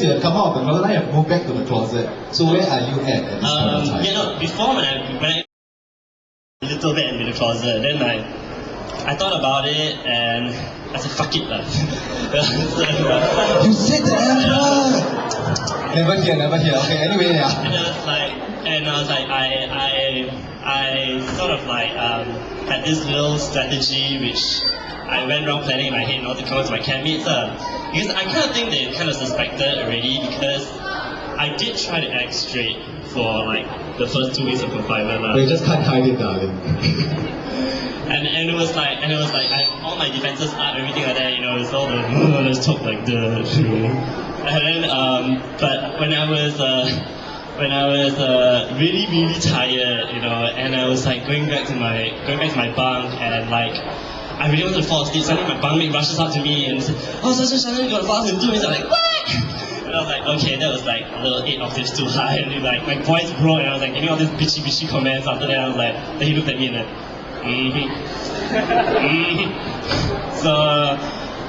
You have come out of the closet, now you have moved back to the closet. So where are you at this point in time? Yeah, no, before when I a little bit in the closet, then I thought about it and I said, fuck it lah. You said the F word! Never hear. Okay, anyway, yeah. And I was like, I sort of like had this little strategy which I went around planning in my head in order to come out to my campmates. Because I kind of think they kind of suspected already, because I did try to act straight for like the first 2 weeks of confinement. But you just can't hide it, darling. and it was like all my defenses up, everything like that, you know, it's all the let's talk like the and then but when I was really tired, you know, and I was like going back to my bunk, and like I really wanted to fall asleep. Suddenly my bunkmate rushes up to me and said, "Oh, Shannon, you got to fast in 2 minutes." I'm like, "What?" And I was like, okay, that was like a little 8 octaves too high, and like my voice broke, and I was like giving all these bitchy comments. After that, I was like, then he looked at me and like, So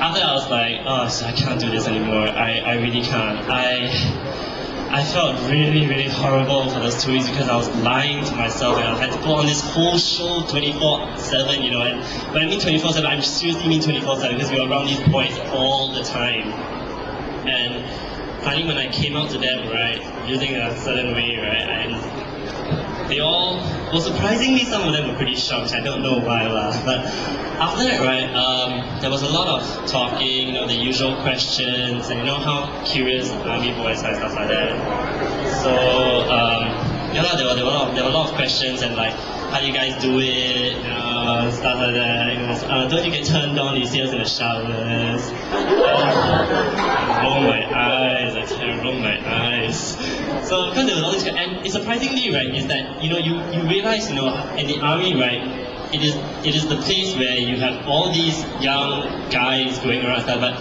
after that, I was like, oh, so I can't do this anymore. I really can't. I felt really horrible for those 2 weeks, because I was lying to myself, and I had to put on this whole show 24/7, you know. And when I mean 24/7, I seriously mean 24/7, because we were around these boys all the time. And finally, when I came out to them, right, using a certain way, right, and they all, well, surprisingly, some of them were pretty shocked. I don't know why, but after that, right, there was a lot of talking, you know, the usual questions, and you know how curious army boys are and stuff like that. So, yeah, there were a lot of questions, and like, how do you guys do it, you know, stuff like that. You know, don't you get turned on? You see us in the showers. Roll my eyes, I tell you, roll my eyes. So, because there was all this, and it's surprisingly, right, is that, you know, you realize, you know, in the army, right, it is the place where you have all these young guys going around and stuff, but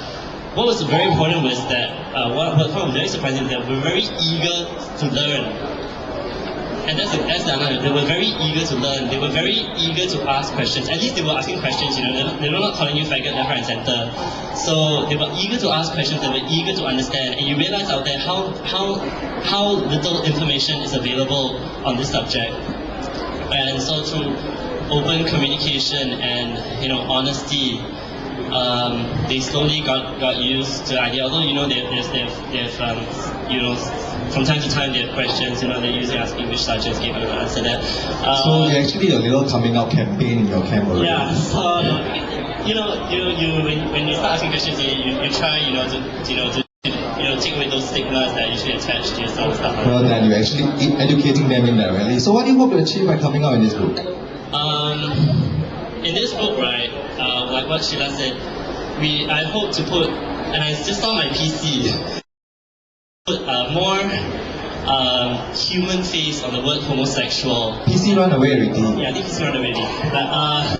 what was very important was that, what was very surprising is that we're very eager to learn. And that's the another. They were very eager to learn. They were very eager to ask questions. At least they were asking questions, you know. They were not calling you faggot left, right, and center. So they were eager to ask questions. They were eager to understand. And you realize out there how little information is available on this subject. And so through open communication and, you know, honesty, they slowly got used to the idea. Although, you know, they've you know, from time to time they have questions, you know, they're usually asking which sergeants gave you an answer that. So you actually a little coming out campaign in your camp already. Yeah, so you know, when you start asking questions, you try, you know, to take away those stigmas that usually attach to yourself. Stuff like well, then you're actually educating them indirectly. So what do you hope to achieve by coming out in this book? In this book, right, like what Sheila said, I hope to put, and I just saw my PC, put more human face on the word homosexual. PC run away already. Yeah, I think PC run away already. But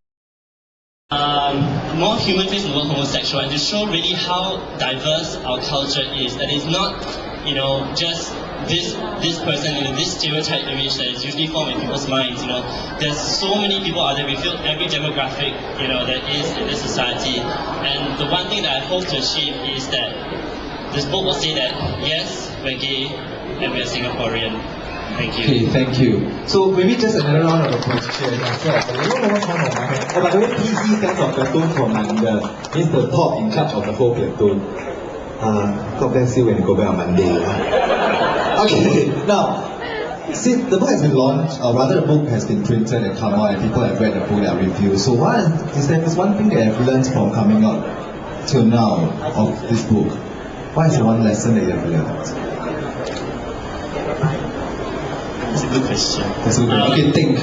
more human face on the word homosexual, and to show really how diverse our culture is. That it's not, you know, just this person, you know, this stereotype image that is usually formed in people's minds. You know, there's so many people out there. We feel every demographic, you know, that is in this society. And the one thing that I hope to achieve is that this book will say that yes, we're gay and we're Singaporean. Thank you. Okay, thank you. So maybe just another round of applause to share yourself. Oh, by the way, PC stands for Platoon Commander. He's the top in charge of the whole platoon. God bless you when you go back on Monday. Okay, now, see, the book has been launched, or rather the book has been printed and come out, and people have read the book, there are reviews. So what is there is one thing that I've learned from coming out till now of this book? What is the one lesson that you have learned? That's a good question. That's a good question. Okay, think.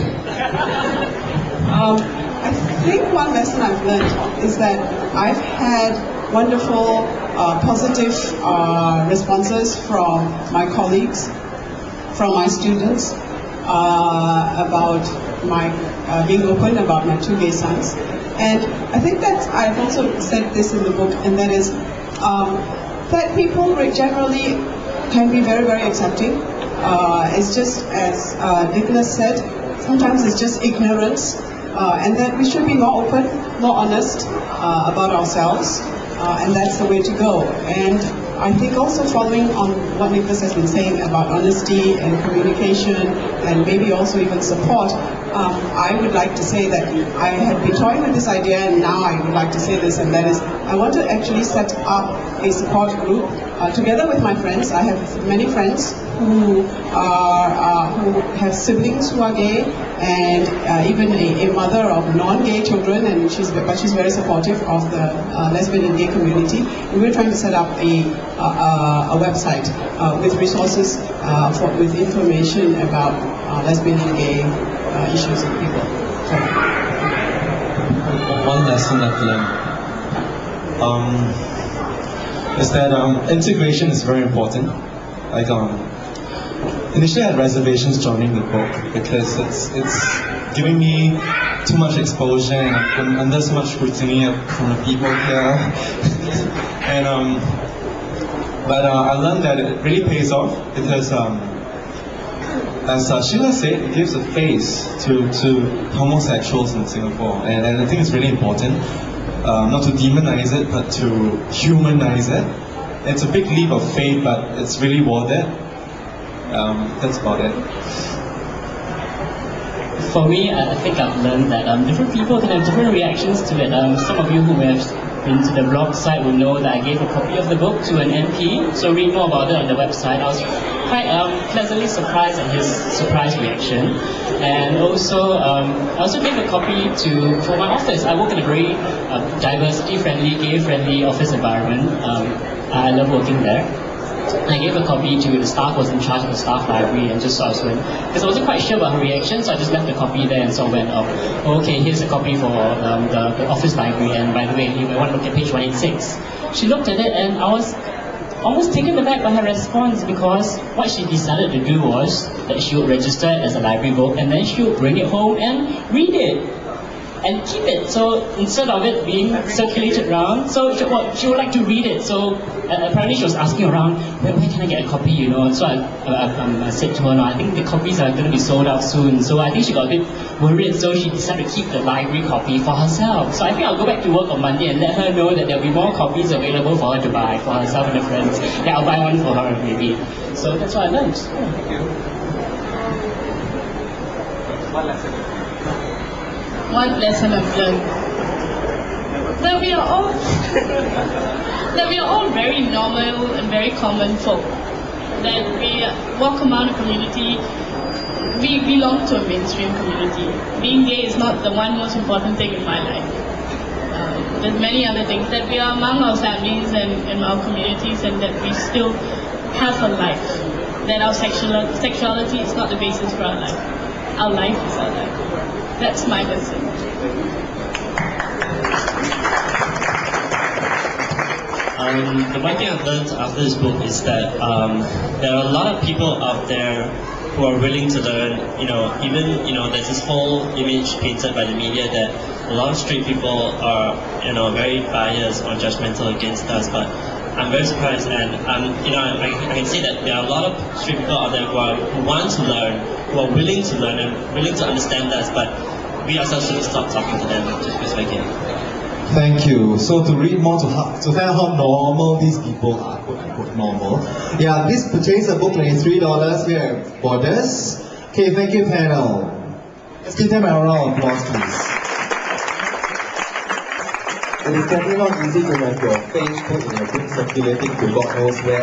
I think one lesson I've learned is that I've had wonderful, positive responses from my colleagues, from my students, about my being open about my 2 gay sons. And I think that I've also said this in the book, and that is that people generally can be very accepting. It's just, as Nicholas said, sometimes it's just ignorance, and that we should be more open, more honest about ourselves, and that's the way to go. And I think also following on what Nicholas has been saying about honesty and communication and maybe also even support, I would like to say that I had been toying with this idea, and now I would like to say this, and that is, I want to actually set up a support group together with my friends. I have many friends who have siblings who are gay, and even a mother of non-gay children, and she's very supportive of the lesbian and gay community. And we're trying to set up a website with resources with information about lesbian and gay issues and people. One lesson I've learned is that integration is very important. Like initially I had reservations joining the book because it's giving me too much exposure and I've been under so much scrutiny from the people here. And but I learned that it really pays off because as Sheila said, it gives a face to homosexuals in Singapore, and I think it's really important not to demonize it, but to humanize it. It's a big leap of faith, but it's really worth it. That's about it. For me, I think I've learned that different people can have different reactions to it. Some of you who have been to the blog site will know that I gave a copy of the book to an MP, so read more about it on the website. I was quite pleasantly surprised at his surprise reaction. And also, I also gave a copy for my office. I work in a very diversity-friendly, gay-friendly office environment. I love working there. I gave a copy to the staff who was in charge of the staff library, and just sort of went, because I wasn't quite sure about her reaction, so I just left the copy there and sort of went, okay, here's a copy for the office library, and by the way, you might want to look at page 186. She looked at it, and I was almost taken aback by her response, because what she decided to do was that she would register it as a library book, and then she would bring it home and read it and keep it. So instead of it being circulated around, so she would like to read it. So apparently she was asking around, where can I get a copy, you know? So I said to her, no, I think the copies are going to be sold out soon. So I think she got a bit worried, so she decided to keep the library copy for herself. So I think I'll go back to work on Monday and let her know that there'll be more copies available for her to buy for herself and her friends. Yeah, I'll buy one for her maybe. So that's what I learned. One lesson I've learned, that we are all very normal and very common folk. That we walk among a community, we belong to a mainstream community. Being gay is not the one most important thing in my life. There's many other things, that we are among our families and our communities, and that we still have a life. That our sexuality is not the basis for our life. Our life is our life. That's my lesson. The one thing I've learned after this book is that there are a lot of people out there who are willing to learn. There's this whole image painted by the media that a lot of straight people are, very biased or judgmental against us. But I'm very surprised, and I can say that there are a lot of straight people out there who want to learn, who are willing to learn and willing to understand us. But we ourselves shouldn't stop talking to them just because we're gay. Thank you. So to read more, to find out how normal these people are, quote unquote normal. Yeah, this purchase a book, $23 here at Borders. Okay, thank you, panel. Let's give them a round of applause, please. It is definitely not easy to have your face put in a book circulating to God knows where.